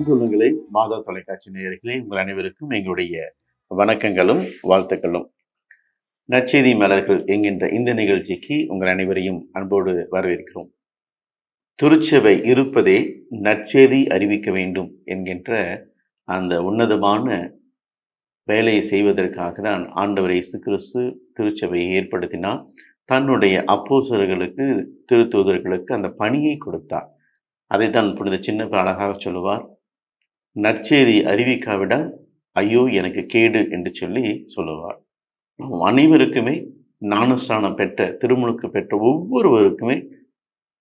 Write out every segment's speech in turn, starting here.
அன்புள்ளங்களே, மாதா தொலைக்காட்சி நேயர்களே, உங்கள் அனைவருக்கும் எங்களுடைய வணக்கங்களும் வாழ்த்துக்களும். நற்செய்தி மலர்கள் என்கின்ற இந்த நிகழ்ச்சிக்கு உங்கள் அனைவரையும் அன்போடு வரவேற்கிறோம். திருச்சபை இருப்பதே நற்செய்தி அறிவிக்க வேண்டும் என்கின்ற அந்த உன்னதமான வேலையை செய்வதற்காக தான் ஆண்டவர் இயேசு கிறிஸ்து திருச்சபையை ஏற்படுத்தினார். தன்னுடைய அப்போஸ்தலர்களுக்கு, திருத்தூதர்களுக்கு அந்த பணியை கொடுத்தார். அதைத்தான் புனித சின்னப்பர் அழகாக சொல்லுவார், நற்செய்தி அறிவிக்காவிட்டால் ஐயோ எனக்கு கேடு என்று சொல்லி சொல்லுவார். அனைவருக்குமே ஞானஸ்நானம் பெற்ற, திருமுழுக்கு பெற்ற ஒவ்வொருவருக்குமே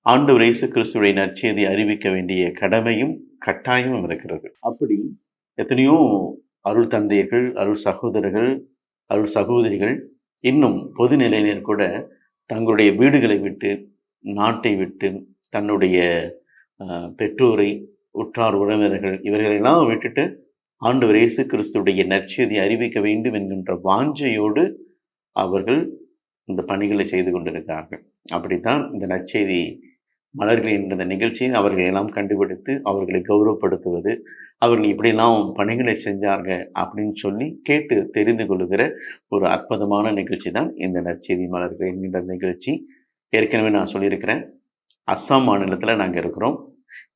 ஆண்டவர் இயேசு கிறிஸ்துவுடைய நற்செய்தி அறிவிக்க வேண்டிய கடமையும் கட்டாயமும் இருக்கிறது. அப்படி எத்தனையோ அருள் தந்தையர்கள், அருள் சகோதரர்கள், அருள் சகோதரிகள், இன்னும் பொதுநிலையினர் கூட தங்களுடைய வீடுகளை விட்டு, நாட்டை விட்டு, தன்னுடைய பெற்றோரை, உற்றார் உறவினர்கள் இவர்களெல்லாம் விட்டுட்டு ஆண்டவர் இயேசு கிறிஸ்துடைய நற்செய்தி அறிவிக்க வேண்டும் என்கின்ற வாஞ்சையோடு அவர்கள் இந்த பணிகளை செய்து கொண்டிருக்கிறார்கள். அப்படித்தான் இந்த நற்செய்தி மலர்கள் என்ற இந்த நிகழ்ச்சியை அவர்கள் எல்லாம் கண்டுபிடித்து அவர்களை கௌரவப்படுத்துவது, அவர்கள் இப்படியெல்லாம் பணிகளை செஞ்சாங்க அப்படின்னு சொல்லி கேட்டு தெரிந்து கொள்ளுகிற ஒரு அற்புதமான நிகழ்ச்சி தான் இந்த நற்செய்தி மலர்கள் என்கின்ற நிகழ்ச்சி. ஏற்கனவே நான் சொல்லியிருக்கிறேன், அஸ்ஸாம் மாநிலத்தில் நாங்கள் இருக்கிறோம்.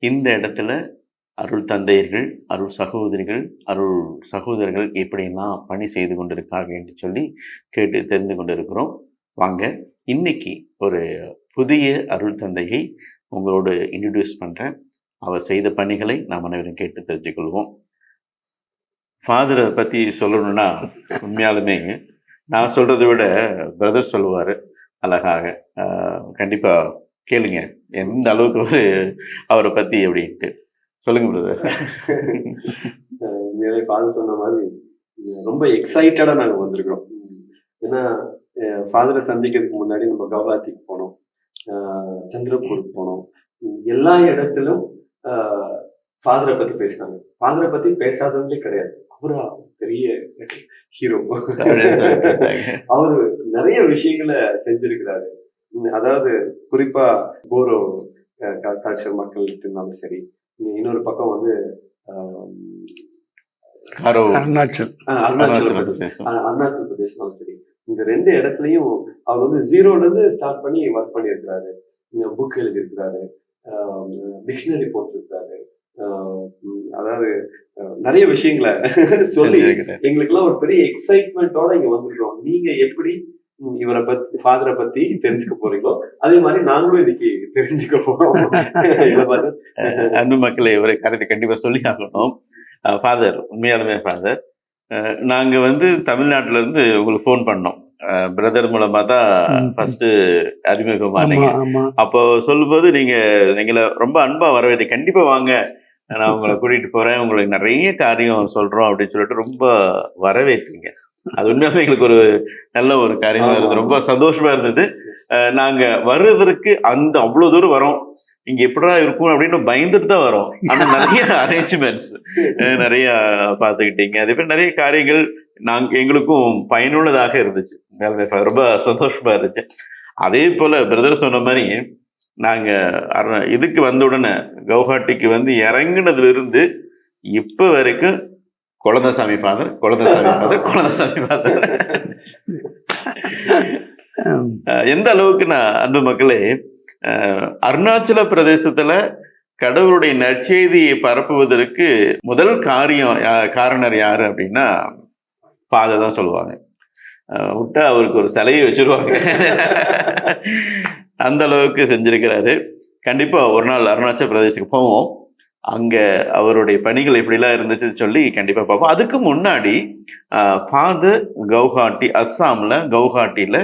இந்த இடத்துல அருள் தந்தையர்கள், அருள் சகோதரிகள், அருள் சகோதரர்கள் எப்படியெல்லாம் பணி செய்து கொண்டிருக்கார்கள் என்று சொல்லி கேட்டு தெரிந்து கொண்டிருக்கிறோம். வாங்க, இன்னைக்கு ஒரு புதிய அருள் தந்தையை உங்களோடு இன்ட்ரடியூஸ் பண்ணுறேன். அவர் செய்த பணிகளை நாம் அனைவரும் கேட்டு தெரிஞ்சுக்கொள்வோம். ஃபாதரை பற்றி சொல்லணும்னா உண்மையாலுமே நான் சொல்கிறத விட பிரதர் சொல்லுவார் அழகாக. கண்டிப்பாக கேளுங்க எந்த அளவுக்கு அவரை பற்றி அப்படின்ட்டு. சொல்லுங்க பிரதர். ஃபாதர் சொன்ன மாதிரி ரொம்ப எக்ஸைட்டடாக நாங்கள் வந்திருக்கிறோம். ஏன்னா ஃபாதரை சந்திக்கிறதுக்கு முன்னாடி நம்ம கவுஹாத்திக்கு போனோம், சந்திரபூருக்கு போனோம். எல்லா இடத்திலும் ஃபாதரை பற்றி பேசினாங்க. ஃபாதரை பற்றி பேசாதவங்களே கிடையாது. அவரா பெரிய ஹீரோ. அவரு நிறைய விஷயங்களை செஞ்சிருக்கிறாரு. அதாவது குறிப்பா போரோ கல்ச்சர் மக்கள்கிட்ட இருந்தாலும் சரி, இன்னொரு பக்கம் வந்து அருணாச்சல் பிரதேசம் சரி, இந்த ரெண்டு இடத்துலயும் அவர் வந்து ஜீரோல இருந்து ஸ்டார்ட் பண்ணி ஒர்க் பண்ணியிருக்கிறாரு. புக் எழுதியிருக்கிறாரு, டிக்ஷனரி போட்டிருக்கிறாரு. அதாவது நிறைய விஷயங்களை சொல்லி எங்களுக்கு எல்லாம் ஒரு பெரிய எக்ஸைட்மெண்டோட இங்க வந்துருக்கோம். நீங்க எப்படி இவரை பத்தி, ஃபாதரை பத்தி தெரிஞ்சுக்க போறீங்களோ அதே மாதிரி நாங்களும் இன்னைக்கு தெரிஞ்சுக்க போறோம். அன்பு மக்களை இவரை கரெக்ட் கண்டிப்பா சொல்லி ஆகணும். ஃபாதர், உண்மையாலுமே ஃபாதர், நாங்க வந்து தமிழ்நாட்டுல இருந்து உங்களுக்கு ஃபோன் பண்ணோம். பிரதர் மூலமா தான் ஃபர்ஸ்ட் அறிமுகமானீங்க. அப்போ சொல்லும்போது நீங்க எங்களை ரொம்ப அன்பா வரவேற்று, கண்டிப்பா வாங்க, நான் உங்களை கூட்டிட்டு போறேன், உங்களுக்கு நிறைய காரியம் சொல்றோம் அப்படின்னு சொல்லிட்டு ரொம்ப வரவேற்றீங்க. அது உண்மையாவே எங்களுக்கு ஒரு நல்ல ஒரு காரியமா இருந்தது, ரொம்ப சந்தோஷமா இருந்தது. நாங்க வர்றதற்கு அந்த அவ்வளவு தூரம் வரோம், இங்க எப்படா இருக்கும் அப்படின்னு பயந்துட்டு தான் வரோம். ஆனா நிறைய அரேஞ்ச்மெண்ட்ஸ் நிறைய பார்த்துக்கிட்டீங்க. அதே மாதிரி நிறைய காரியங்கள் எங்களுக்கும் பயனுள்ளதாக இருந்துச்சு. ரொம்ப சந்தோஷமா இருந்துச்சு. அதே போல பிரதர் சொன்ன மாதிரி நாங்க இதுக்கு வந்த உடனே கவுஹாட்டிக்கு வந்து இறங்குனதுல இருந்து இப்ப வரைக்கும் Kuzhandaisamy father, Kuzhandaisamy father, Kuzhandaisamy father. எந்த அளவுக்கு நான் அன்பு மக்களே, அருணாச்சல பிரதேசத்துல கடவுளுடைய நற்செய்தியை பரப்புவதற்கு முதல் காரணர் யாரு அப்படின்னா ஃபாதர் தான் சொல்லுவாங்க. விட்டா அவருக்கு ஒரு சிலையை வச்சிருவாங்க. அந்த அளவுக்கு செஞ்சிருக்கிறாரு. கண்டிப்பா ஒரு நாள் அருணாச்சல பிரதேசத்துக்கு போவோம், அங்கே அவருடைய பணிகள் எப்படிலாம் இருந்துச்சுன்னு சொல்லி கண்டிப்பாக பார்ப்போம். அதுக்கு முன்னாடி ஃபாதர் கவுஹாட்டி, அஸ்ஸாமில் கவுஹாட்டியில்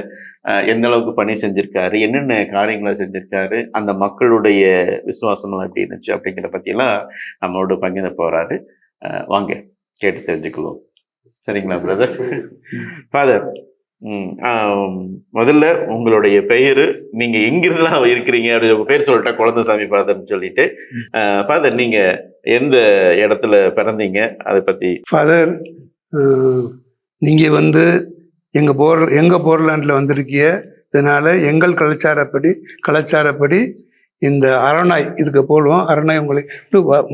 எந்த அளவுக்கு பணி செஞ்சுருக்காரு, என்னென்ன காரியங்களை செஞ்சுருக்காரு, அந்த மக்களுடைய விசுவாசம்லாம் எப்படி இருந்துச்சு அப்படிங்கிற பற்றியெல்லாம் நம்மளோட பங்கிட போகிறாரு. வாங்க கேட்டு தெரிஞ்சுக்குவோம். சரிங்களா பிரதர்? ஃபாதர், முதல்ல உங்களுடைய பெயர், நீங்க எங்கிருந்தெல்லாம் இருக்கிறீங்க அப்படி உங்க பேர் சொல்லிட்டா குழந்தைசாமி ஃபாதர்னு சொல்லிட்டு, ஃபாதர் நீங்க எந்த இடத்துல பிறந்தீங்க அதை பத்தி. ஃபாதர், நீங்க வந்து எங்க போர்லாண்டில் வந்திருக்கிய, இதனால எங்கள் கலாச்சாரப்படி இந்த அரணாய் இதுக்கு போடுவோம். அரணாய் உங்களை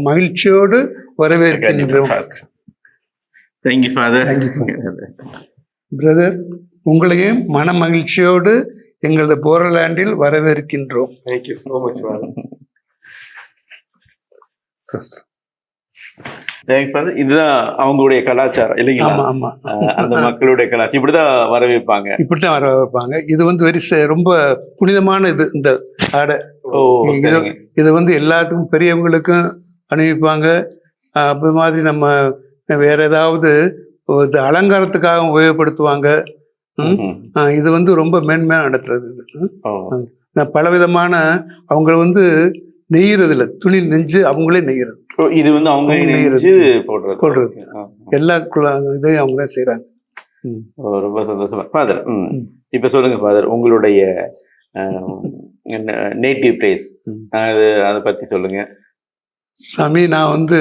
மகிழ்ச்சியோடு வரவேற்கின்றோம். Thank you father. பிரதர், உங்களையும் மன மகிழ்ச்சியோடு எங்களது போர்லாண்டில் வரவேற்கின்றோம். Thank you so much. Thank you father. இதுதான் அவங்களுடைய கலாச்சாரம் இல்லைங்களா? ஆமா ஆமா, அந்த மக்களுடைய கலாச்சாரம் இப்படிதான் வரவேற்பாங்க. இப்படித்தான் வரவேற்பாங்க. இது வந்து ரொம்ப புனிதமான இது. இந்த ஆடை இது வந்து எல்லாத்துக்கும் பெரியவங்களுக்கும் அணிவிப்பாங்க. அப்படி மாதிரி நம்ம வேற ஏதாவது அலங்காரத்துக்காக உபயோகப்படுத்துவாங்க. இது வந்து ரொம்ப மேன்மையா நடத்துறது. இது பலவிதமான அவங்க வந்து நெய்யறதுல துணி நெஞ்சு அவங்களே நெய்யறது. இது வந்து அவங்க நெய்யறது போடுறது எல்லா இதையும் அவங்க தான் செய்யறாங்க. ரொம்ப சந்தோஷமா. ஃபாதர், இப்ப சொல்லுங்க ஃபாதர், உங்களுடைய நேட்டிவ் பிளேஸ் அதை பத்தி சொல்லுங்க. சாமி, நான் வந்து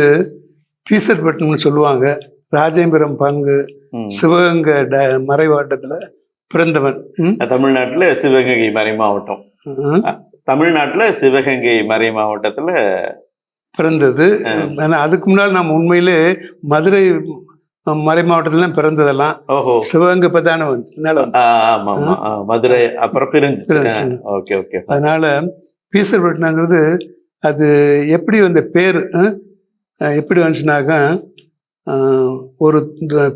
பீசர்பட்டினம்னு சொல்லுவாங்க, ராஜேந்திரம் பங்கு, சிவகங்கை மறைமாவட்டத்துல பிறந்தவன். தமிழ்நாட்டுல சிவகங்கை மறை மாவட்டம். தமிழ்நாட்டுல சிவகங்கை மறை மாவட்டத்துல பிறந்தது. அதுக்கு முன்னால் நம்ம உண்மையிலே மதுரை மறை மாவட்டத்துல பிறந்ததெல்லாம். சிவகங்கை இப்பதானே வந்து மதுரை அப்புறம் பிரிஞ்சு. அதனால பீசர்பட்டினங்கிறது அது எப்படி வந்த பேர் எப்படி வந்துச்சுனாக்கா, ஒரு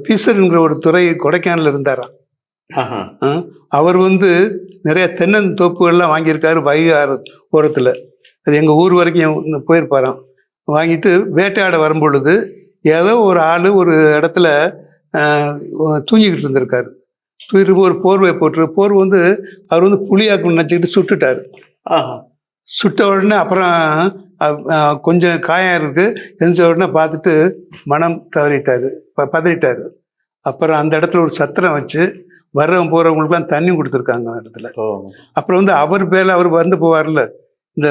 பீசர்ங்கிற ஒரு துறை கொடைக்கானல் இருந்தாராம். அவர் வந்து நிறைய தென்னந்தோப்புகள்லாம் வாங்கியிருக்காரு வைகை ஆறு ஓரத்தில். அது எங்கள் ஊர் வரைக்கும் போயிருப்பாராம். வாங்கிட்டு வேட்டையாட வரும்பொழுது ஏதோ ஒரு ஆள் ஒரு இடத்துல தூங்கிக்கிட்டு இருந்திருக்காரு. தூங்கிட்டு ஒரு போர்வை போர்வை வந்து அவர் வந்து புளியாக்கு நினச்சிக்கிட்டு சுட்டுட்டாரு. சுட்ட உடனே அப்புறம் கொஞ்சம் காயம் இருக்கு, எந்த உடனே பார்த்துட்டு மனம் பதறிட்டாரு. அப்புறம் அந்த இடத்துல ஒரு சத்திரம் வச்சு வர்றவங்க போறவங்களுக்குலாம் தண்ணி கொடுத்துருக்காங்க அந்த இடத்துல. அப்புறம் வந்து அவர் பேர்ல அவர் வந்து போவார்ல, இந்த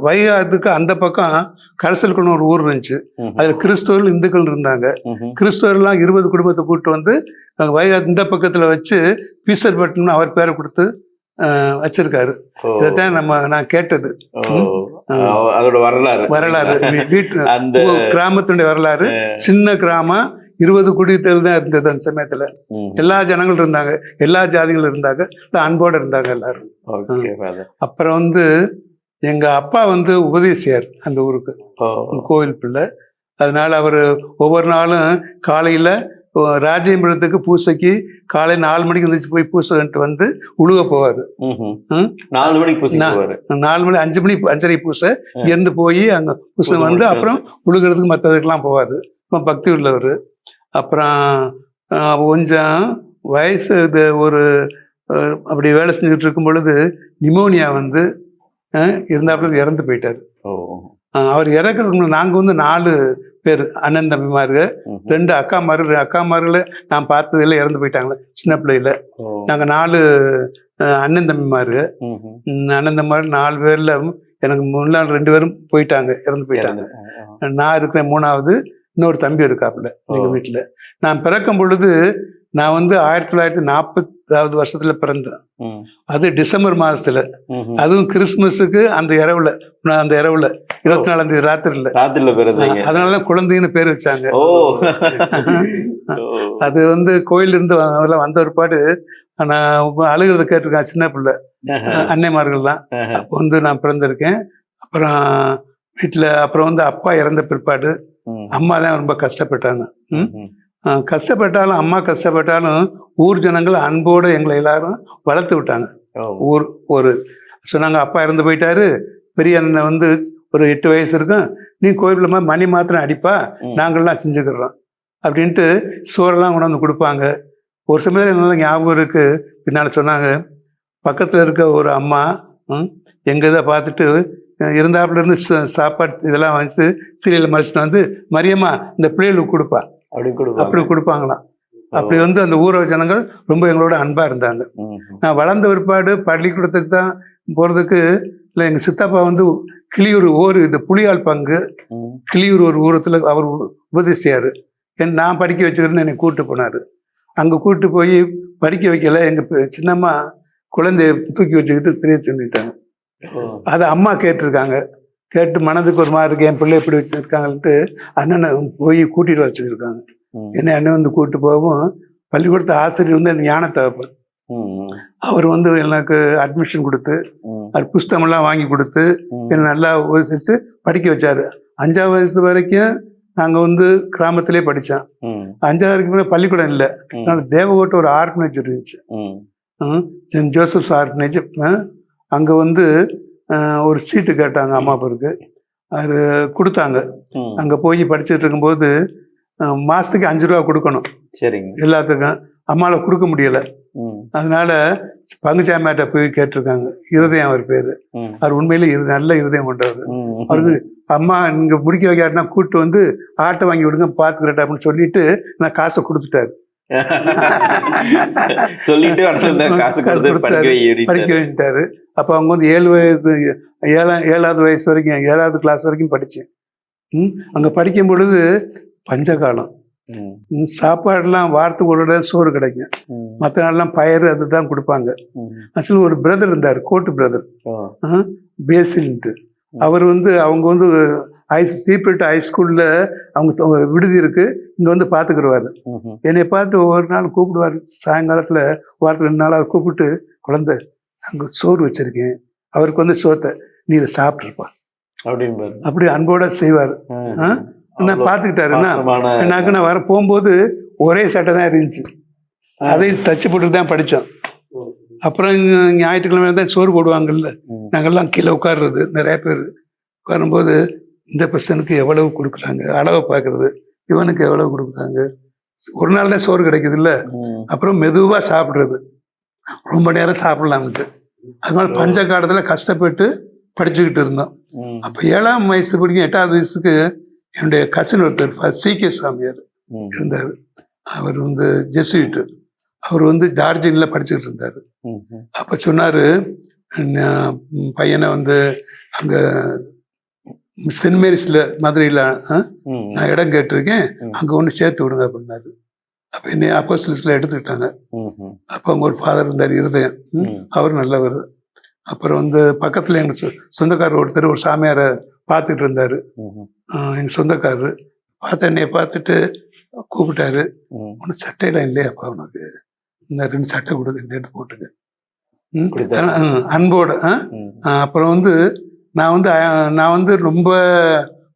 வைகாத்துக்கு அந்த பக்கம் கரசல்குன்னு ஒரு ஊர் இருந்துச்சு. அதுல கிறிஸ்தவர்கள் இந்துக்கள் இருந்தாங்க. கிறிஸ்தவர்கள்லாம் 20 குடும்பத்தை கூப்பிட்டு வந்து வைகா இந்த பக்கத்துல வச்சு பீசர்பட்டினம் அவர் பேரை கொடுத்து வச்சிருக்காரு. இதைத்தான் நான் கேட்டது. அதோட வரலாறு வீட்டு கிராமத்துடைய வரலாறு. சின்ன கிராமம், 20 குடித்தல் தான் இருந்தது அந்த சமயத்துல. எல்லா ஜனங்களும் இருந்தாங்க, எல்லா ஜாதிகளும் இருந்தாங்க, அன்போடு இருந்தாங்க எல்லாரும். அப்புறம் வந்து எங்க அப்பா வந்து உபதேசியார் அந்த ஊருக்கு, கோவில் பிள்ளை. அதனால அவரு ஒவ்வொரு நாளும் காலையில ராஜேந்திரத்துக்கு பூசைக்கு காலை 4 மணிக்கு இருந்துச்சு போய் பூசைன்ட்டு வந்து உழுக போவாரு. 4 மணிக்கு 4 மணி 5 மணி 5:30 பூசை இருந்து போய் அங்க பூசை வந்து அப்புறம் உழுகிறதுக்கு மற்றதுக்கெல்லாம் போவாரு. பக்தி உள்ளவர். அப்புறம் கொஞ்சம் வயசு இது ஒரு அப்படி வேலை செஞ்சுட்டு இருக்கும் பொழுது நிமோனியா வந்து இருந்தாப்புல இறந்து போயிட்டாரு. அவர் இறக்குறதுக்கு முன்னாடி நாங்கள் வந்து 4 பேர் அண்ணன் தம்பிமாருங்க, 2 அக்காமார்கள் நான் பார்த்ததில்ல, இறந்து போயிட்டாங்களே சின்ன பிள்ளையில. நாங்கள் 4 அண்ணன் தம்பிமாருங்க. அண்ணன் தம்பிமார் 4 பேர்ல எனக்கு முன்னாள் 2 பேரும் போயிட்டாங்க, இறந்து போயிட்டாங்க. நான் இருக்கிறேன் 3வது. இன்னொரு தம்பி இருக்காப்புல எங்க வீட்டுல. நான் பிறக்கும் பொழுது நான் வந்து 1940வது வருஷத்துல பிறந்தேன். அது டிசம்பர் மாசத்துல, அதுவும் கிறிஸ்துமஸுக்கு அந்த இரவுல 24ஆம் தேதி ராத்திரில பிறந்தீங்க. அதனாலதான் குழந்தைன்னு பேர் வச்சாங்க. அது வந்து கோயில் இருந்து அதெல்லாம் வந்த ஒரு பாடு நான் அழுகிறத கேட்டிருக்கேன், சின்ன பிள்ளை அன்னைமார்கள்லாம். அப்போ வந்து நான் பிறந்திருக்கேன். அப்புறம் வீட்டுல அப்புறம் வந்து அப்பா இறந்த பிற்பாடு அம்மா தான் ரொம்ப கஷ்டப்பட்டாங்க. கஷ்டப்பட்டாலும் அம்மா கஷ்டப்பட்டாலும் ஊர் ஜனங்கள் அன்போடு எங்களை எல்லாரும் வளர்த்து விட்டாங்க. ஒரு சொன்னாங்க, அப்பா இறந்து போயிட்டாரு, பெரிய அண்ணன் வந்து ஒரு 8 வயசு இருக்கும், நீ கோயிலுமா மணி மாத்திரம் அடிப்பா, நாங்கள்லாம் செஞ்சுக்கிறோம் அப்படின்ட்டு சோறெல்லாம் கொண்டாந்து கொடுப்பாங்க. ஒரு சமயம் நல்லா ஞாபகம் இருக்கு. பின்னால் சொன்னாங்க, பக்கத்தில் இருக்க ஒரு அம்மா எங்கள் இதை பார்த்துட்டு இருந்தாப்புல இருந்து சாப்பாடு இதெல்லாம் வச்சு சீரியலை மறைச்சிட்டு வந்து, மரியம்மா இந்த பிள்ளைகளுக்கு கொடுப்பா அப்படி கொடுப்பாங்களாம். அப்படி வந்து அந்த ஊர ஜனங்கள் ரொம்ப எங்களோட அன்பா இருந்தாங்க. நான் வளர்ந்த பிற்பாடு பள்ளிக்கூடத்துக்கு தான் போறதுக்கு இல்லை, எங்க சித்தப்பா வந்து கிளியூர் இது புலியால் பங்கு கிளியூர் ஒரு ஊரத்துல அவர் உபதேசியாரு. நான் படிக்க வச்சுக்கிறேன்னு என்னை கூப்பிட்டு போனாரு. அங்க கூப்பிட்டு போய் படிக்க வைக்கல, எங்க சின்னம்மா குழந்தைய தூக்கி வச்சுக்கிட்டு தெரிய செஞ்சுட்டாங்க. அதை அம்மா கேட்டிருக்காங்க. கேட்டு மனதுக்கு ஒரு மாதிரி இருக்கு, என் பிள்ளை எப்படி வச்சுருக்காங்கன்ட்டு அண்ணனை போய் கூட்டிகிட்டு வர சொல்லியிருக்காங்க. என்னை அண்ணன் வந்து கூப்பிட்டு போகவும் பள்ளிக்கூடத்து ஆசிரியர் வந்து எனக்கு ஞான தகப்பன். அவர் வந்து எனக்கு அட்மிஷன் கொடுத்து அது புஸ்தகமெல்லாம் வாங்கி கொடுத்து என்னை நல்லா உபசரித்து படிக்க வச்சாரு. 5ஆம் வயசு வரைக்கும் நாங்கள் வந்து கிராமத்திலே படித்தோம். 5ஆவது வரைக்கும் மேலே பள்ளிக்கூடம் இல்லை. அதனால தேவகோட்டை ஒரு ஆர்ஃபனேஜ் இருந்துச்சு, சென்ட் ஜோசப்ஸ் ஆர்ஃபனேஜ். அங்கே வந்து ஒரு சீட்டு கேட்டாங்க அம்மா அப்பாவுக்கு, அது கொடுத்தாங்க. அங்கே போய் படிச்சுட்டு இருக்கும்போது மாதத்துக்கு 5 ரூபா கொடுக்கணும். சரிங்க. எல்லாத்துக்கும் அம்மாவில் கொடுக்க முடியலை. அதனால பங்குச்சாமியாட்ட போய் கேட்டிருக்காங்க. இருதயம் அவர் பேர். அவர் உண்மையிலே நல்ல இருதயம் கொண்டவர். அவருக்கு அம்மா இங்கே முடிக்க வைக்காட்டினா கூப்பிட்டு வந்து ஆட்டை வாங்கி விடுங்க பார்த்துக்கிறேன் அப்படின்னு சொல்லிட்டு நான் காசை கொடுத்துட்டாரு. படிக்க வைட்டாரு. அப்போ அவங்க வந்து 7வது வயசு வரைக்கும் 7வது கிளாஸ் வரைக்கும் படித்தேன். அங்கே படிக்கும் பொழுது பஞ்சகாலம், சாப்பாடுலாம் வாரத்துக்கு ஒரு தடவை சோறு கிடைக்கும். மற்ற நாள்லாம் பயிர் அதுதான் கொடுப்பாங்க. அசல் ஒரு பிரதர் இருந்தார், கோட்டு பிரதர் பேசில்ன்ட்டு. அவர் வந்து அவங்க வந்து ஸ்ரீபெட்டு ஹைஸ்கூலில் அவங்க விடுதி இருக்கு, இங்கே வந்து பார்த்துக்கிடுவார். என்னை பார்த்து ஒவ்வொரு நாள் கூப்பிடுவார். சாயங்காலத்தில் வாரத்தில் 2 நாளாக கூப்பிட்டு, குழந்தை அங்கே சோறு வச்சிருக்கேன், அவருக்கு வந்து சோத்தை நீ இதை சாப்பிட்ருப்பா அப்படின்னு அப்படி அன்போட செய்வார். நான் பார்த்துக்கிட்டாருன்னா எனக்கு நான் வர போகும்போது ஒரே சட்டை தான் இருந்துச்சு, அதையும் தச்சு போட்டு தான் படித்தோம். அப்புறம் ஞாயிற்றுக்கிழமை தான் சோறு போடுவாங்கல்ல, நாங்கள்லாம் கீழே உட்காடுறது. நிறைய பேர் உட்காரும்போது இந்த பர்சனுக்கு எவ்வளவு கொடுக்குறாங்க, அளவை பார்க்கறது, இவனுக்கு எவ்வளவு கொடுக்குறாங்க. ஒரு நாள் தான் சோறு கிடைக்குது இல்லை. அப்புறம் மெதுவாக சாப்பிட்றது, ரொம்ப நேரம் சாப்பிடலாம்ட்டு. அதனால பஞ்ச காலத்தில் கஷ்டப்பட்டு படிச்சுக்கிட்டு இருந்தோம். அப்போ 7ஆம் வயசு படிக்கும் 8வது வயசுக்கு என்னுடைய கசின் ஒருத்தர் சி.கே. சாமியார் இருந்தார். அவர் வந்து ஜெசுவிட்டு. அவர் வந்து டார்ஜிலிங்கில் படிச்சுக்கிட்டு இருந்தார். அப்போ சொன்னார், பையனை வந்து அங்கே சென்ட் மேரிஸில் மதுரையில் நான் இடம் கேட்டிருக்கேன், அங்கே ஒன்று சேர்த்து விடுங்க அப்படின்னாரு. அப்போ என்னை அப்போஸ்தலர்ஸில் எடுத்துக்கிட்டாங்க. அப்போ அவங்க ஒரு ஃபாதர் இருந்தார் இருதயம், அவர் நல்லவர். அப்புறம் வந்து பக்கத்தில் எங்கள் சொந்தக்காரர் ஒருத்தர் ஒரு சாமியாரை பார்த்துட்டு இருந்தார். எங்கள் சொந்தக்காரரு பார்த்து என்னைய பார்த்துட்டு கூப்பிட்டாரு, உனக்கு சட்டையெல்லாம் இல்லையாப்பா, உனக்கு இந்த 2 சட்டை கொடுக்க, இந்த எடுத்து போட்டுங்க அன்போட. அப்புறம் வந்து நான் வந்து ரொம்ப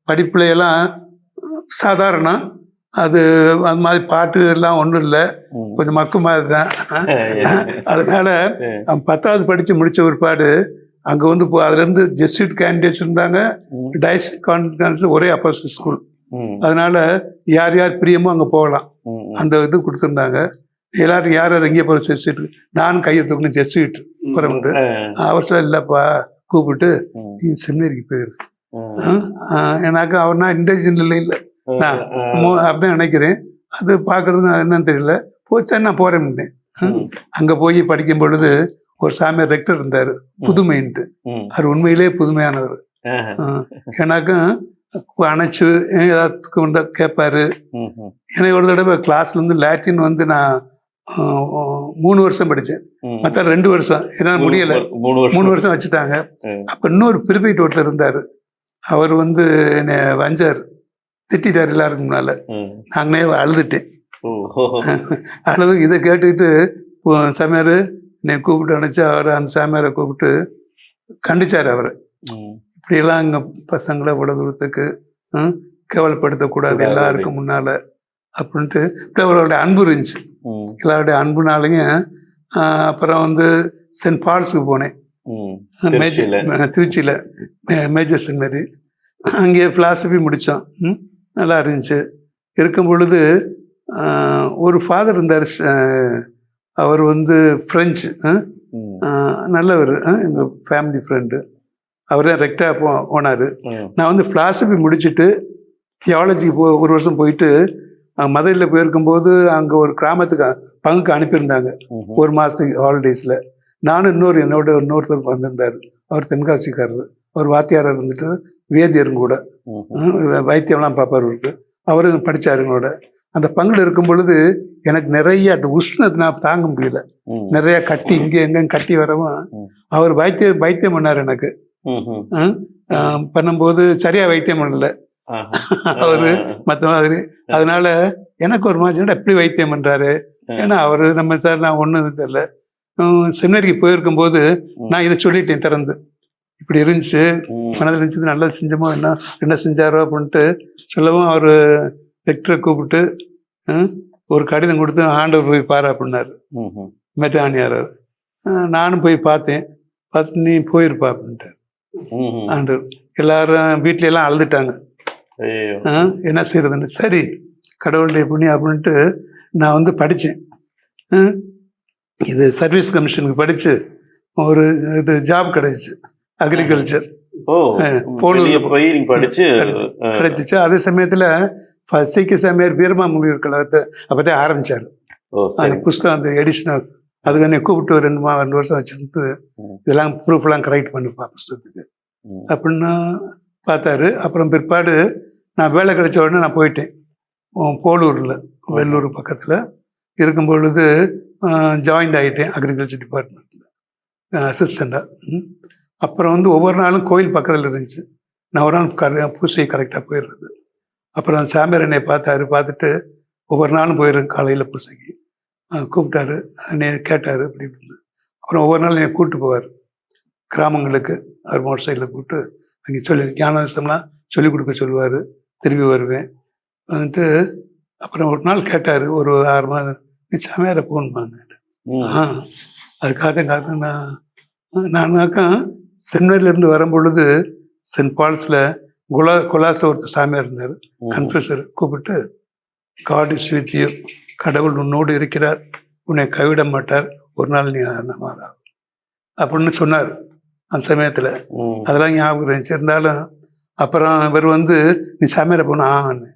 படிப்புலையெல்லாம் சாதாரணம், அது மாதிரி பாட்டு எல்லாம் ஒன்றும் இல்லை, கொஞ்சம் மக்கு மாதிரி தான். அதனால 10வது படித்து முடித்த ஒருபாடு அங்கே வந்து அதுலேருந்து ஜெஸ்யூட் கேண்டிடேட்ஸ் இருந்தாங்க, டைசிஸ் கான்ஃபரன்ஸ் ஒரே அப்போஸ்தலர் ஸ்கூல். அதனால யார் யார் பிரியமோ அங்கே போகலாம், அந்த இது கொடுத்துருந்தாங்க. எல்லாரும் யார் யார் எங்கே போகிற ஜெஸ்யூட், நானும் கையை தூக்கணும் ஜெஸ்யூட் போகிறவங்க. அவர் சொல்ல இல்லைப்பா, கூப்பிட்டு நீ செமினரிக்கு போயிரு. எனக்கு அவர்னா இன்டெலிஜென்ட் இல்லை, நான் அப்படின்னு நினைக்கிறேன். அது பார்க்கறது என்னன்னு தெரியல. போச்சா நான் போகிறேன். அங்கே போய் படிக்கும் பொழுது ஒரு சாமியார் ரெக்டர் இருந்தார், புதுமைன்ட்டு. அவர் உண்மையிலே புதுமையானவர். எனக்கும் அணைச்சு ஏதாவதுக்கு வந்து கேட்பாரு. எனக்கு ஒரு தடவை கிளாஸ்ல இருந்து லாட்டின் வந்து நான் 3 வருஷம் படித்தேன், மற்ற 2 வருஷம் என்னால் முடியலை. 3 வருஷம் வச்சுட்டாங்க. அப்போ இன்னொரு பிரிஃபெக்ட் ஒருத்தர் இருந்தார், அவர் வந்து என்னை வஞ்சார், திட்டார் எல்லாருக்கும் முன்னால. நாங்களே அழுதுட்டேன். அழுது இதை கேட்டுக்கிட்டு சாமியார் என்னை கூப்பிட்டு அனுப்பிச்சு, அவர் அந்த சாமியாரை கூப்பிட்டு கண்டிச்சார். அவரை இப்படியெல்லாம் இங்கே பசங்களை இவ்வளோ தூரத்துக்கு கேவலப்படுத்தக்கூடாது எல்லாருக்கும் முன்னால அப்படின்ட்டு. இப்படி அவர்களுடைய அன்பு இருந்துச்சு, எல்லாருடைய அன்புனாலையும். அப்புறம் வந்து சென்ட் பால்ஸுக்கு போனேன், திருச்சியில் மேஜர் செமினரி. அங்கேயே ஃபிலாசபி முடித்தோம், நல்லா இருந்துச்சு. இருக்கும் பொழுது ஒரு ஃபாதர் இருந்தார், அவர் வந்து ஃப்ரெஞ்சு, நல்லவர், எங்கள் ஃபேமிலி ஃப்ரெண்டு. அவர் தான் ரெக்டாக போனார். நான் வந்து ஃபிலாசபி முடிச்சுட்டு தியாலஜிக்கு 1 வருஷம் போயிட்டு மதுரையில் போயிருக்கும்போது அங்கே ஒரு கிராமத்துக்கு பங்குக்கு அனுப்பியிருந்தாங்க 1 மாதத்துக்கு ஹாலிடேஸில். நானும் இன்னொருத்தர் வந்திருந்தார், அவர் தென்காசிக்காரர், அவர் வாத்தியாராக இருந்துட்டு வேதியரும் கூட, வைத்தியம்லாம் பார்ப்பார் இருக்கு. அவரும் படித்தார் எங்களோட. அந்த பங்கில் இருக்கும் பொழுது எனக்கு நிறைய அந்த உஷ்ணத்தை நான் தாங்க முடியல, நிறைய கட்டி இங்கே எங்கே கட்டி வரவும் அவர் வைத்தியம் பண்ணார் எனக்கு. பண்ணும்போது சரியா வைத்தியம் பண்ணல அவரு மற்ற மாதிரி. அதனால எனக்கு ஒரு மாதிரி எப்படி வைத்தியம் பண்றாரு, ஏன்னா அவரு நம்ம சார் நான் ஒன்றும் தெரியல. செமினரிக்கு போயிருக்கும் போது நான் இதை சொல்லிட்டேன் திறந்து, இப்படி இருந்துச்சு மனதில் இருந்துச்சு, நல்லா செஞ்சோமோ என்ன செஞ்சாரோ அப்படின்ட்டு சொல்லவும் அவர் லெக்டரை கூப்பிட்டு ஒரு கடிதம் கொடுத்து ஆண்டவர் போய் பாரு அப்படின்னாரு. மெட்டானியார் நானும் போய் பார்த்தேன். பார்த்து நீ போயிருப்பா அப்படின்ட்டார் ஆண்டவர். எல்லாரும் வீட்ல எல்லாம் அழுதுட்டாங்க. என்ன செய்யறதுன்னு. சரி கடவுளுடைய புண்ணியம் அப்படின்ட்டு நான் வந்து படித்தேன். இது சர்வீஸ் கமிஷனுக்கு படித்து ஒரு இது ஜாப் கிடைச்சிச்சு, அக்ரிகல்ச்சர் கிடைச்சிச்சு. அதே சமயத்தில் சீக்கிய சாமியார் வீரமா முனிவர் கழகத்தை அப்போதான் ஆரம்பித்தார். அந்த புஸ்தகம் அந்த எடிஷனல் அதுக்கு என்னை கூப்பிட்டு 2 வருஷம் வச்சுருந்து இதெல்லாம் ப்ரூஃப்லாம் கரெக்ட் பண்ணிப்பா புஸ்தகத்துக்கு அப்படின்னு பார்த்தாரு. அப்புறம் பிற்பாடு நான் வேலை கிடைச்ச உடனே நான் போயிட்டேன். போலூரில் வெள்ளூர் பக்கத்தில் இருக்கும் பொழுது ஜாயின்ட் ஆகிட்டேன் அக்ரிகல்ச்சர் டிபார்ட்மெண்ட்டில் அசிஸ்டண்ட்டாக. அப்புறம் வந்து ஒவ்வொரு நாளும் கோயில் பக்கத்தில் இருந்துச்சு. நான் ஒரு நாள் பூசை கரெக்டாக போயிடுறது. அப்புறம் சாமியார் என்னை பார்த்துட்டு ஒவ்வொரு நாளும் போயிடுறேன் காலையில் பூசைக்கு. கூப்பிட்டாரு, என்னை கேட்டார் இப்படி இப்படின்னு. அப்புறம் ஒவ்வொரு நாளும் என்னை கூப்பிட்டு போவார் கிராமங்களுக்கு. அவர் மோட்டர் சைக்கிளில் கூப்பிட்டு அங்கே ஞானவசம்லாம் சொல்லிக் கொடுக்க சொல்லுவார். திரும்பி வருவேன் வந்துட்டு. அப்புறம் ஒரு நாள் கேட்டார், ஒரு 6 மாதம், நீ சாமியாரை போகணுமான்னு. அதுக்காக நானாக்கா சென்னையிலேருந்து வரும்பொழுது சென்ட் பால்ஸில் கொலாச ஒருத்தர் சாமியார் இருந்தார், கன்ஃபெசர். கூப்பிட்டு காட் இஸ் வித் யூ, கடவுள் உன்னோடு இருக்கிறார், உன்னை கைவிட மாட்டார், ஒரு நாள் நீ நமாதா அப்படின்னு சொன்னார் அந்த சமயத்தில். அதெல்லாம் ஞாபகம் இருந்துச்சு. இருந்தாலும் அப்புறம் இவர் வந்து நீ சாமியாரை போனான்னு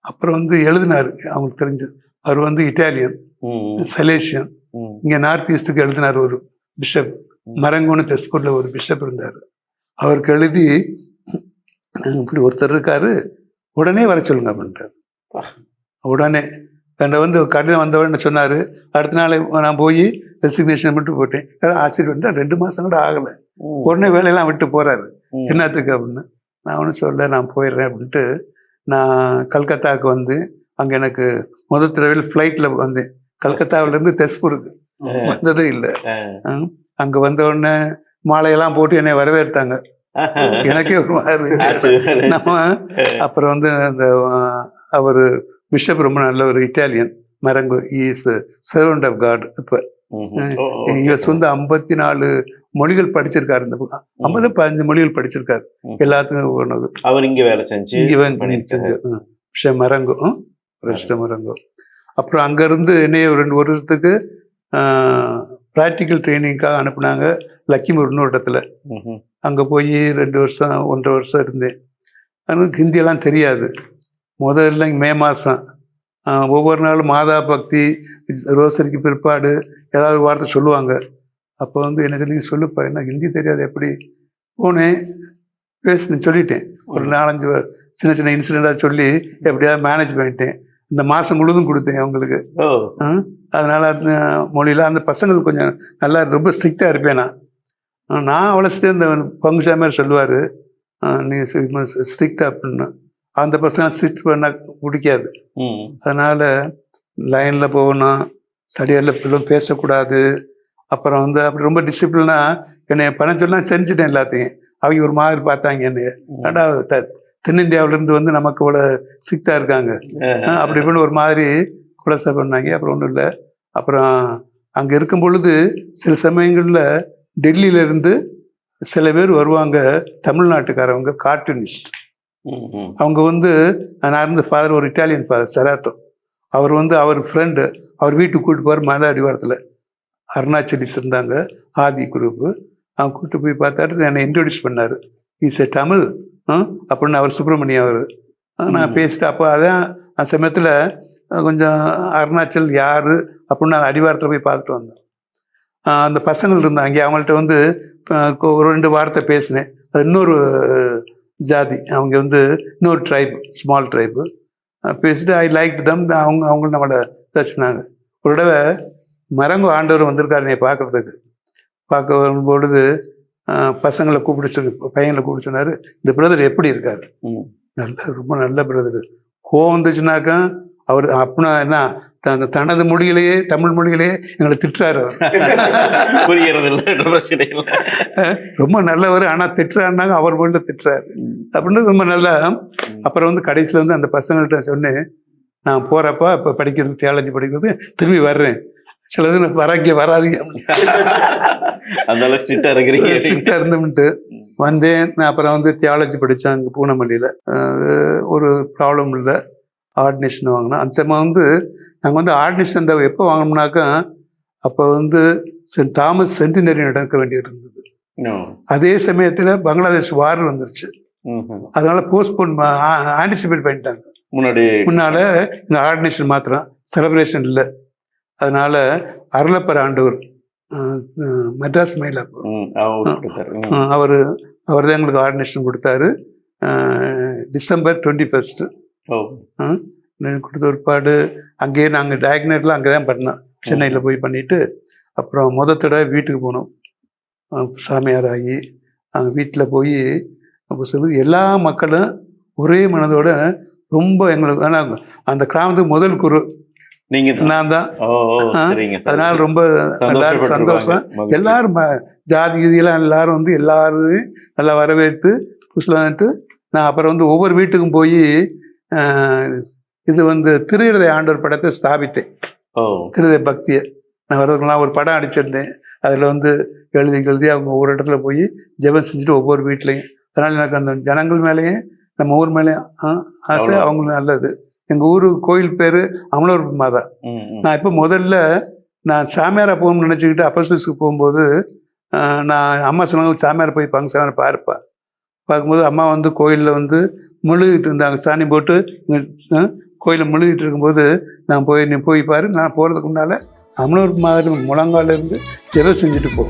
அப்புறம் வந்து எழுதினார். அவங்களுக்கு தெரிஞ்சது. அவர் வந்து இட்டாலியன், சலேஷியன். இங்கே நார்த் ஈஸ்ட்டுக்கு எழுதினார். ஒரு பிஷப் மரங்கோன்னு தெஸ்பூரில் ஒரு பிஷப் இருந்தார். அவருக்கு எழுதி இப்படி ஒருத்தர் இருக்காரு, உடனே வர சொல்லுங்க அப்படின்ட்டார். உடனே என்னை வந்து கடிதம் வந்தவொடனே சொன்னார். அடுத்த நாள் நான் போய் ரெசிக்னேஷன் மட்டும் போட்டேன். ஆச்சரியம், 2 மாதம் கூட ஆகலை, உடனே வேலையெல்லாம் விட்டு போகிறாரு. என்னத்துக்கு அப்படின்னு. நான் ஒன்றும் சொல்ல, நான் போயிடுறேன் அப்படின்ட்டு நான் கல்கத்தாவுக்கு வந்து அங்கே எனக்கு முதல் தடவையில் ஃப்ளைட்டில் வந்தேன். கல்கத்தாவிலேருந்து தெஸ்பூருக்கு வந்ததே இல்லை. அங்கே வந்தவுடனே மாலையெல்லாம் போட்டு என்னை வரவேற்றாங்க. எனக்கே ஒரு மாதிரி நம்ம. அப்புறம் வந்து அந்த அவர் பிஷப் ரொம்ப நல்ல ஒரு Italian, Marango. Is servant of God. இப்போ இவர் வந்து 54 மொழிகள் படிச்சிருக்காரு. இந்த 15 மொழிகள் படிச்சிருக்காரு. எல்லாத்துக்கும் போனது அவர் இங்கே வேலை செஞ்சு பிஷப் மரங்கோ, மரங்கோ. அப்புறம் அங்கேருந்து என்னைய 2 வருஷத்துக்கு ப்ராக்டிக்கல் ட்ரைனிங்காக அனுப்புனாங்க லக்கிமூர் இன்னொரு இடத்துல. அங்கே போய் 2 வருஷம் 1.5 வருஷம் இருந்தேன். எனக்கு ஹிந்தியெல்லாம் தெரியாது. முதல்ல மே மாதம் ஒவ்வொரு நாளும் மாதா பக்தி ரோசரிக்கு பிற்பாடு ஏதாவது ஒரு வார்த்தை சொல்லுவாங்க. அப்போ வந்து என்ன சொல்லி சொல்லுப்பா, என்ன ஹிந்தி தெரியாது எப்படி போனேன். பேசினேன், சொல்லிட்டேன். ஒரு 4-5 சின்ன சின்ன இன்சிடெண்ட்டாக சொல்லி எப்படியாவது மேனேஜ் பண்ணிட்டேன். இந்த மாதம் முழுதும் கொடுத்தேன் அவங்களுக்கு. அதனால் அந்த மொழியில் அந்த பசங்களுக்கு கொஞ்சம் நல்லா ரொம்ப ஸ்ட்ரிக்டாக இருப்பேன். நான் அவ்வளோச்சிட்டு இந்த பங்கு சாமியார் சொல்லுவார், நீ ஸ்ட்ரிக்டாக அப்படின்னு. அந்த பசங்க ஸ்ட்ரிக்ட் பண்ண பிடிக்காது. அதனால் லைனில் போகணும், ஸ்டடியில் எல்லாம் பேசக்கூடாது. அப்புறம் வந்து அப்படி ரொம்ப டிசிப்ளினாக என்னை பண்ண சொல்லலாம் செஞ்சுட்டேன் எல்லாத்தையும். அவங்க ஒரு மாதிரி பார்த்தாங்க என்னைய, ஏன்டா தென்னிந்தியாவிலேருந்து வந்து நமக்கு இவ்வளோ ஸ்ட்ரிக்டாக இருக்காங்க அப்படி இப்படின்னு ஒரு மாதிரி குலசை பண்ணாங்க. அப்புறம் ஒன்றும் இல்லை. அப்புறம் அங்கே இருக்கும் பொழுது சில சமயங்களில் டெல்லியிலேருந்து சில பேர் வருவாங்க, தமிழ்நாட்டுக்காரவங்க, கார்ட்டூனிஸ்ட். அவங்க வந்து நான் இருந்த ஃபாதர் ஒரு இட்டாலியன் ஃபாதர் செராத்தோ. அவர் வந்து அவர் ஃப்ரெண்டு, அவர் வீட்டுக்கு கூப்பிட்டு போவார். மலை அடிவாரத்தில் அருணாச்சலிஸ் இருந்தாங்க, ஆதி குரூப்பு. அவங்க கூப்பிட்டு போய் பார்த்தாட்டு என்னை இன்ட்ரடியூஸ் பண்ணார். இஸ் எ தமிழ் அப்படின்னு. அவர் சுப்பிரமணியம் அவர். நான் பேசிட்டு அப்போ அதான் அந்த சமயத்தில் கொஞ்சம் அருணாச்சல் யார் அப்படின்னு நான் அடிவாரத்தில் போய் பார்த்துட்டு வந்தேன். அந்த பசங்கள் இருந்தாங்க, அவங்கள்ட்ட வந்து ஒரு 2 வார்த்தை பேசினேன். அது இன்னொரு ஜாதி, அவங்க வந்து இன்னொரு ட்ரைப், ஸ்மால் ட்ரைப்பு. பேசிட்டு ஐ லைக் தம். அவங்களும் நம்மளை தச்சுனாங்க. ஒரு தடவை மரங்கோ ஆண்டவர் வந்திருக்காரு என்னை பார்க்குறதுக்கு. பார்க்க வரும்பொழுது பசங்களை பையங்களை கூப்பிட்டு சொன்னார், இந்த பிரதர் எப்படி இருக்காரு? ம். ரொம்ப நல்ல பிரதர். கோவம் வந்துச்சுனாக்கா அவர் அப்படின்னா என்ன, தனது மொழியிலேயே, தமிழ் மொழியிலேயே எங்களை திட்டுறாரு. அவர் புரிகிறது இல்லை, பிரச்சனை இல்லை. ரொம்ப நல்லவர், ஆனால் திட்டுறாருனாங்க அவர் மொழியில் திட்டுறாரு அப்படின்னு ரொம்ப நல்லா. அப்புறம் வந்து கடைசியில் வந்து அந்த பசங்கள்கிட்ட சொன்னேன், நான் போகிறப்ப இப்போ படிக்கிறது, தியாலஜி படிக்கிறது, திரும்பி வர்றேன், சிலது வராதீங்க அதனால ஸ்ட்ரிக்டாக இருக்கிறீங்க. ஸ்ட்ரிக்டாக இருந்துட்டு வந்தேன். நான் அப்புறம் வந்து தியாலஜி படித்தேன் அங்கே பூனமல்லியில். ஒரு ப்ராப்ளம் இல்லை, ஆர்டினேஷன் வாங்கினோம். அந்த சமயம் வந்து நாங்கள் வந்து ஆர்டினேஷன் அந்த எப்போ வாங்கினோம்னாக்கா, அப்போ வந்து சென்ட் தாமஸ் சென்டினரி நடக்க வேண்டியது இருந்தது. அதே சமயத்தில் பங்களாதேஷ் வார் வந்துருச்சு. அதனால போஸ்ட்போன் ஆன்டிசிபேட் பண்ணிட்டாங்க. முன்னால இந்த ஆர்டினேஷன் மாத்திரம் செலிப்ரேஷன் இல்லை. அதனால அருளப்பர் ஆண்டவர் மெட்ராஸ் மயிலாப்பூர் அவர் தான் எங்களுக்கு ஆர்டினேஷன் கொடுத்தாரு. டிசம்பர் 21 கொடுத்த ஒருபாடு அங்கேயே நாங்கள் டயக்னேட்லாம் அங்கே தான் பண்ணோம், சென்னையில் போய் பண்ணிவிட்டு அப்புறம் தடவை வீட்டுக்கு போனோம். சாமியார் ஆகி அங்கே வீட்டில் போய் அப்போ சொல்லி எல்லா மக்களும் ஒரே மனதோட ரொம்ப எங்களுக்கு, ஆனால் அந்த கிராமத்துக்கு முதல் குரு நான் தான். அதனால ரொம்ப எல்லாரும் சந்தோஷம். எல்லாரும் ஜாதி கீதியெல்லாம் எல்லாரும் வந்து எல்லாரும் நல்லா வரவேற்று புதுசுலான்ட்டு நான் அப்புறம் வந்து ஒவ்வொரு வீட்டுக்கும் போய் இது வந்து திருஹிருதய ஆண்டவர் படத்தை ஸ்தாபித்தேன். திருஹிருதய பக்தியை நான் வர்றதுக்குலாம் ஒரு படம் அடிச்சிருந்தேன். அதில் வந்து எழுதி அவங்க ஒவ்வொரு இடத்துல போய் ஜெபம் செஞ்சுட்டு ஒவ்வொரு வீட்லையும். அதனால் எனக்கு அந்த ஜனங்கள் மேலேயும் நம்ம ஊர் மேலேயும் ஆசை. அவங்களுக்கு நல்லது. எங்கள் ஊர் கோயில் பேர் அமலூர் மாதா. நான் இப்போ முதல்ல நான் சாமியாரை போகணும்னு நினச்சிக்கிட்டு அப்போஸ்தலர்ஸ்க்கு போகும்போது நான் அம்மா சொன்னாங்க, சாமியாரை போய் சாமியாரை பார்க்கும்போது அம்மா வந்து கோயிலில் வந்து முழுகிட்டு இருந்தாங்க. சாணி போட்டு கோயிலில் முழுகிட்டு இருக்கும்போது நான் நீ போய் பாரு, நான் போகிறதுக்கு முன்னால் அமலூர் மாதிரி முழங்கால இருந்து ஜெபம் செஞ்சுட்டு போ.